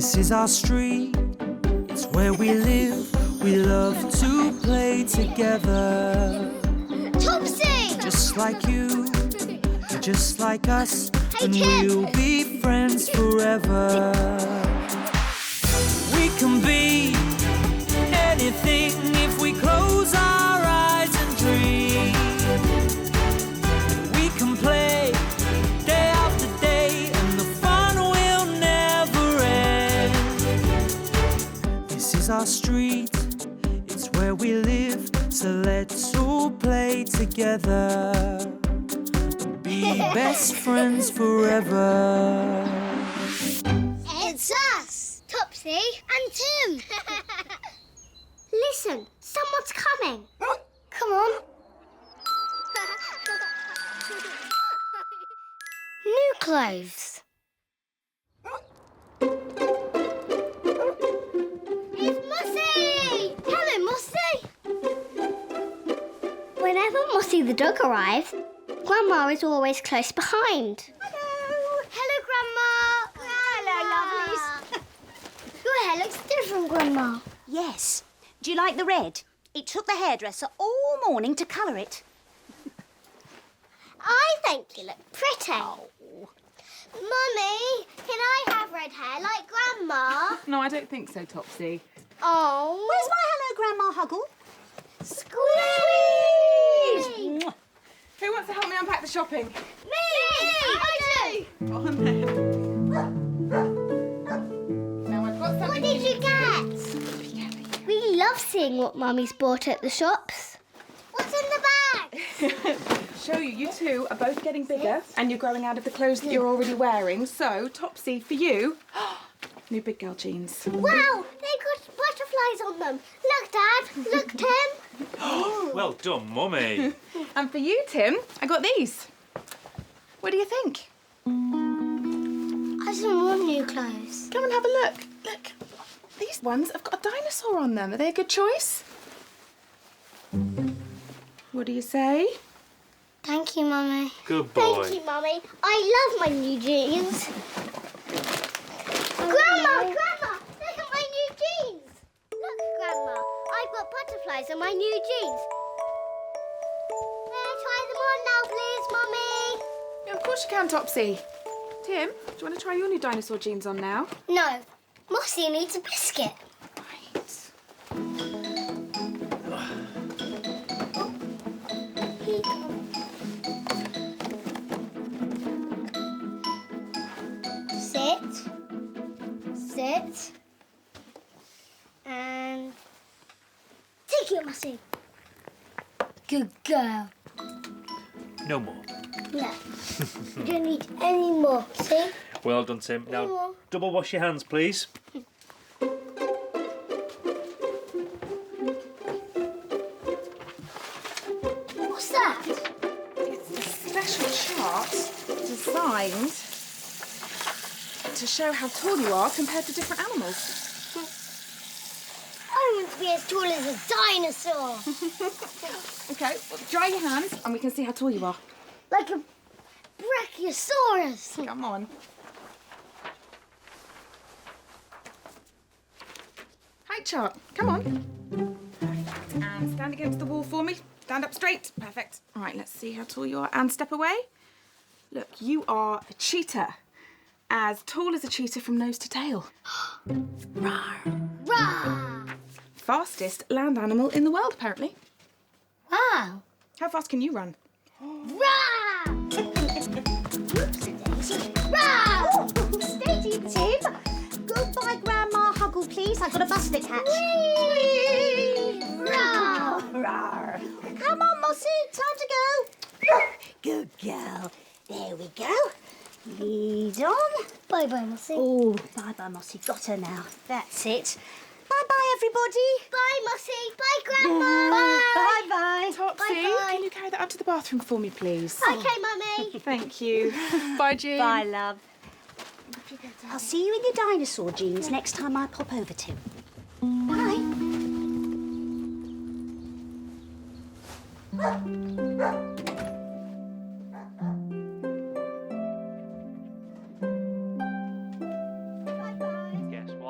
This is our street, it's where we live. We love to play together. Topsy! Just like you, just like us, Hey, and Tim. we'll be friends forever. We can be anything if we close our eyes and dream. We can play day after day, and the fun will never end. This is our street, it's where we live, so let's all play together. Be best friends forever. It's us, Topsy and Tim. Listen, someone's coming. Come on. New clothes. It's Mossy! Hello, Mossy. Whenever Mossy the dog arrives, Grandma is always close behind. Hello. Hello, Grandma. Hello, lovelies. Your hair looks different, Grandma. Yes. Do you like the red? It took the hairdresser all morning to colour it. I think you look pretty. Mummy, can I have red hair like Grandma? No, I don't think so, Topsy. Oh. Where's my hello, Grandma Huggle? Squeeze! Who wants to help me unpack the shopping? Me! I do! Go on then. Now I've got something. What did you get? We love seeing what Mummy's bought at the shops. What's in the bag? Show you, you two are both getting bigger and you're growing out of the clothes that you're already wearing. So, Topsy, for you, new big girl jeans. Wow, they've got butterflies on them. Look, Dad. Look, Tim. Well done, Mummy. And for you, Tim, I got these. What do you think? I just want new clothes. Come and have a look. Look, these ones have got a dinosaur on them. Are they a good choice? What do you say? Thank you, Mummy. Good boy. Thank you, Mummy. I love my new jeans. Grandma! Grandma! Look at my new jeans! Look, Grandma. I've got butterflies on my new jeans. May I try them on now, please, Mummy? Yeah, of course you can, Topsy. Tim, do you want to try your new dinosaur jeans on now? No. Mossy needs a biscuit. Right. Here you go. Sit. Sit. And take it, Mossy. Good girl. No more. No. You don't need any more, see? Well done, Tim. Now, more. double wash your hands, please. What's that? It's a special chart designed to show how tall you are compared to different animals. I want to be as tall as a dinosaur. Okay, well, dry your hands and we can see how tall you are. Like a brachiosaurus. Come on. Height chart, come on. Perfect. And stand against the wall for me. Stand up straight. Perfect. All right, let's see how tall you are. And step away. Look, you are a cheetah. As tall as a cheetah from nose to tail. Rawr. Rah! Fastest land animal in the world, apparently. Wow. How fast can you run? Rah! Rah! Steady, Tim. Goodbye, Grandma Huggle, please. I've got a bus to catch. Whee! Rah! Rawr. Come on, Mossy. Time to go. Good girl. There we go. Lead on. Bye-bye, Mossy. Oh, bye-bye, Mossy. Got her now. That's it. Bye-bye, everybody. Bye, Mossy. Bye, Grandma. Bye-bye. Topsy, Bye-bye. can you carry that up to the bathroom for me, please? Okay, Mummy. Thank you. Bye, Jean. Bye, love. I'll see you in your dinosaur jeans next time I pop over, Tim. Bye. Guess what?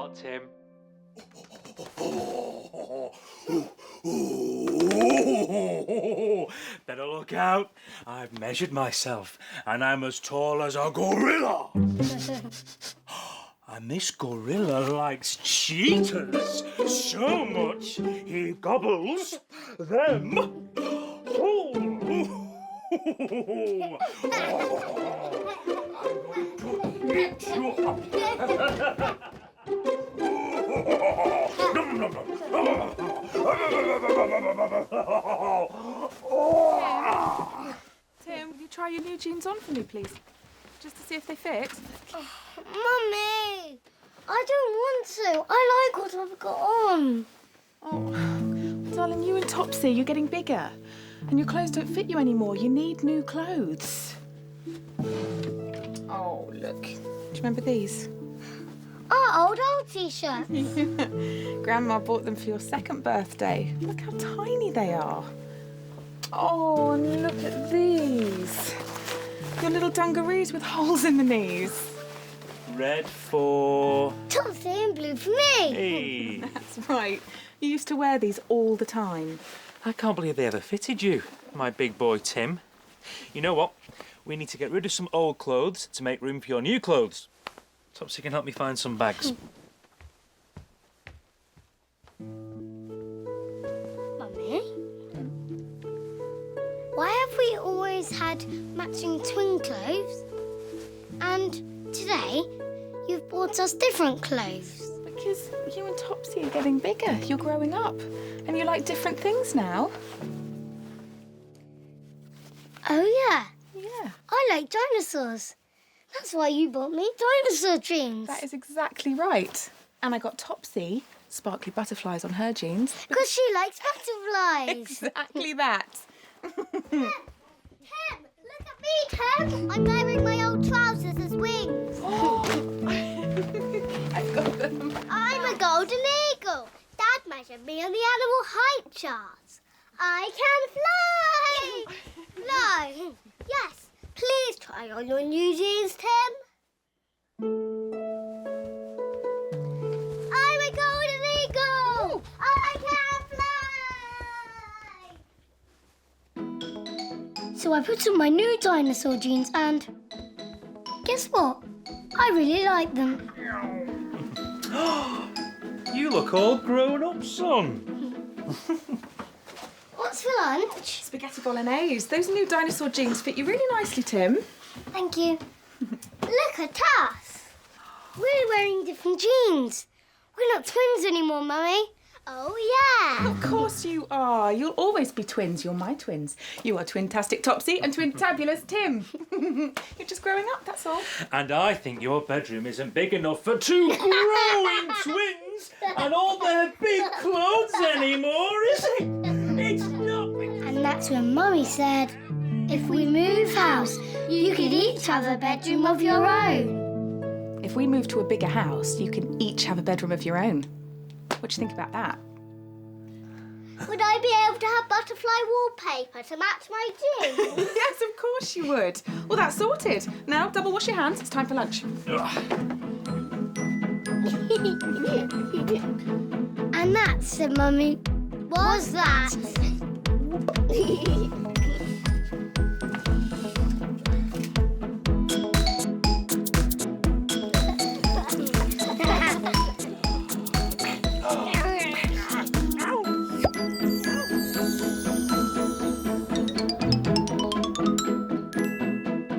Look out. I've measured myself and I'm as tall as a gorilla. And this gorilla likes cheetahs so much he gobbles them. Tim, will you try your new jeans on for me, please? Just to see if they fit. Mummy, I don't want to. I like what I've got on. Oh, darling, you and Topsy, you're getting bigger. And your clothes don't fit you anymore. You need new clothes. Oh, look. Do you remember these? Oh, old T-shirts. Grandma bought them for your 2nd birthday. Look how tiny they are. Oh, and look at these. Your little dungarees with holes in the knees. Red for... Topsy and blue for me. Hey. That's right. You used to wear these all the time. I can't believe they ever fitted you, my big boy Tim. You know what? We need to get rid of some old clothes to make room for your new clothes. Topsy can help me find some bags. Mummy, why have we always had matching twin clothes? And today, you've bought us different clothes. Because you and Topsy are getting bigger. You're growing up. And you like different things now. Oh, yeah. Yeah. I like dinosaurs. That's why you bought me dinosaur jeans. That is exactly right. And I got Topsy sparkly butterflies on her jeans. Because she likes butterflies. Exactly that. Tim, look at me, Tim. I'm wearing my old trousers as wings. I've got them. I'm a golden eagle. Dad measured me on the animal height charts. I can fly. Fly. Yes. Please try on your new jeans, Tim. I'm a golden eagle. I can fly. So I put on my new dinosaur jeans and guess what? I really like them. You look all grown up, son. What's for lunch? Spaghetti bolognese. Those new dinosaur jeans fit you really nicely, Tim. Thank you. Look at us. We're wearing different jeans. We're not twins anymore, Mummy. Oh, yeah. Of course you are. You'll always be twins. You're my twins. You are twin-tastic Topsy and twin-tabulous Tim. You're just growing up, that's all. And I think your bedroom isn't big enough for 2 growing twins and all their big clothes anymore, is it? It's not. And that's when Mummy said, if we move house, you could each have a bedroom of your own. If we move to a bigger house, you can each have a bedroom of your own. What do you think about that? Would I be able to have butterfly wallpaper to match my jeans? Yes, of course you would. Well, that's sorted. Now, double wash your hands. It's time for lunch. And that, said Mummy, was that.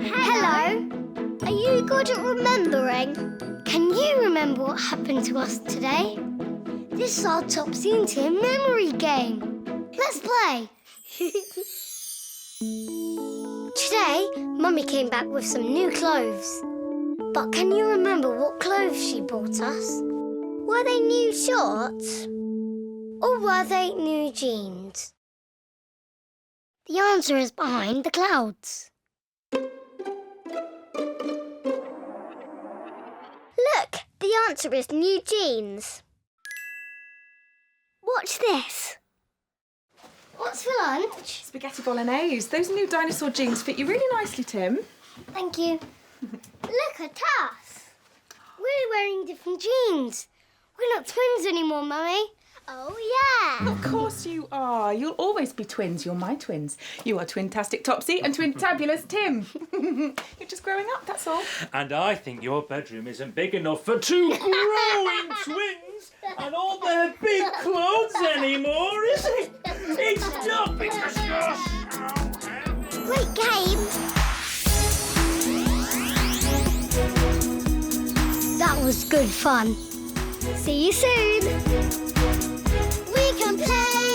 Hello. Are you good at remembering? Can you remember what happened to us today? This is our Topsy and Tim memory game. Let's play. Today, Mummy came back with some new clothes. But can you remember what clothes she bought us? Were they new shorts? Or were they new jeans? The answer is behind the clouds. Look, the answer is new jeans. Watch this. What's for lunch? Spaghetti bolognese. Those new dinosaur jeans fit you really nicely, Tim. Thank you. Look at us. We're wearing different jeans. We're not twins anymore, Mummy. Oh, yeah. Of course you are. You'll always be twins. You're my twins. You are Twintastic Topsy and Twintabulous Tim. You're just growing up, that's all. And I think your bedroom isn't big enough for two growing twins and all their big clothes anymore, is it? It's not because you're so... Great game. That was good fun. See you soon. We can play.